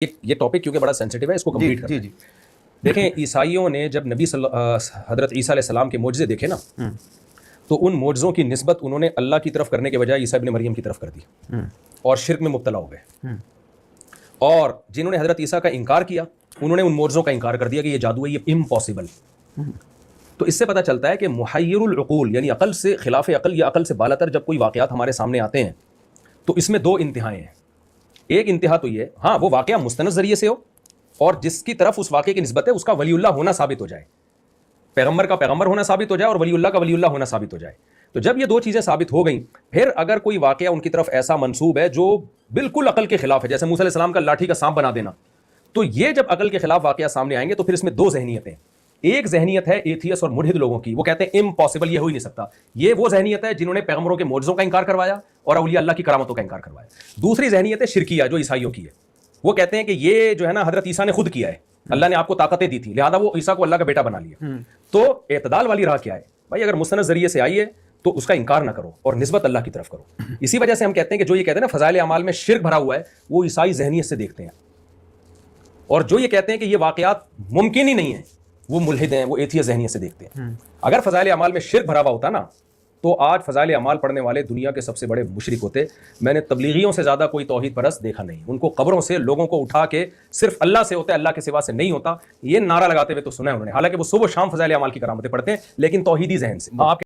یہ ٹاپک کیونکہ بڑا سینسٹیو ہے، اس کو کمپلیٹ کریں۔ جی دیکھیں عیسائیوں نے جب حضرت عیسیٰ علیہ السلام کے معجزے دیکھے نا، تو ان معجزوں کی نسبت انہوں نے اللہ کی طرف کرنے کے بجائے عیسیٰ ابن مریم کی طرف کر دی اور شرک میں مبتلا ہو گئے۔ اور جنہوں نے حضرت عیسیٰ کا انکار کیا انہوں نے ان معجزوں کا انکار کر دیا کہ یہ جادو ہے، یہ امپاسبل۔ تو اس سے پتہ چلتا ہے کہ محیر العقول یعنی عقل سے خلاف عقل یا عقل سے بالاتر جب کوئی واقعات ہمارے سامنے آتے ہیں تو اس میں دو انتہائیں ہیں۔ ایک انتہا تو یہ ہاں وہ واقعہ مستند ذریعے سے ہو اور جس کی طرف اس واقعے کی نسبت ہے اس کا ولی اللہ ہونا ثابت ہو جائے، پیغمبر کا پیغمبر ہونا ثابت ہو جائے اور ولی اللہ کا ولی اللہ ہونا ثابت ہو جائے۔ تو جب یہ دو چیزیں ثابت ہو گئیں، پھر اگر کوئی واقعہ ان کی طرف ایسا منسوب ہے جو بالکل عقل کے خلاف ہے، جیسے موسیٰ علیہ السلام کا لاٹھی کا سانپ بنا دینا، تو یہ جب عقل کے خلاف واقعہ سامنے آئیں گے تو پھر اس میں دو ذہنیتیں۔ ایک ذہنیت ہے ایتھیس اور ملحد لوگوں کی، وہ کہتے ہیں امپاسبل، یہ ہو ہی نہیں سکتا۔ یہ وہ ذہنیت ہے جنہوں نے پیغمبروں کے معجزوں کا انکار کروایا اور اولیاء اللہ کی کرامتوں کا انکار کروایا۔ دوسری ذہنیت ہے شرکیہ جو عیسائیوں کی ہے، وہ کہتے ہیں کہ یہ جو ہے نا حضرت عیسیٰ نے خود کیا ہے، اللہ نے آپ کو طاقتیں دی تھی لہذا وہ عیسیٰ کو اللہ کا بیٹا بنا لیا۔ تو اعتدال والی راہ کیا ہے بھائی؟ اگر مستند ذریعے سے آئی ہے تو اس کا انکار نہ کرو اور نسبت اللہ کی طرف کرو۔ اسی وجہ سے ہم کہتے ہیں کہ جو یہ کہتے ہیں نا فضائل اعمال میں شرک بھرا ہوا ہے، وہ عیسائی ذہنیت سے دیکھتے ہیں، اور جو یہ کہتے ہیں کہ یہ واقعات ممکن ہی نہیں ہیں وہ ملحد ہیں، وہ ایتھیس ذہنیت سے دیکھتے ہیں۔ اگر فضائل اعمال میں شرک بھرا ہوا ہوتا نا تو آج فضائل اعمال پڑھنے والے دنیا کے سب سے بڑے مشرک ہوتے۔ میں نے تبلیغیوں سے زیادہ کوئی توحید پرست دیکھا نہیں، ان کو قبروں سے لوگوں کو اٹھا کے صرف اللہ سے ہوتا ہے، اللہ کے سوا سے نہیں ہوتا، یہ نعرہ لگاتے ہوئے تو سنا ہے انہوں نے، حالانکہ وہ صبح و شام فضائل اعمال کی کرامتیں پڑھتے ہیں لیکن توحیدی ذہن سے۔ آپ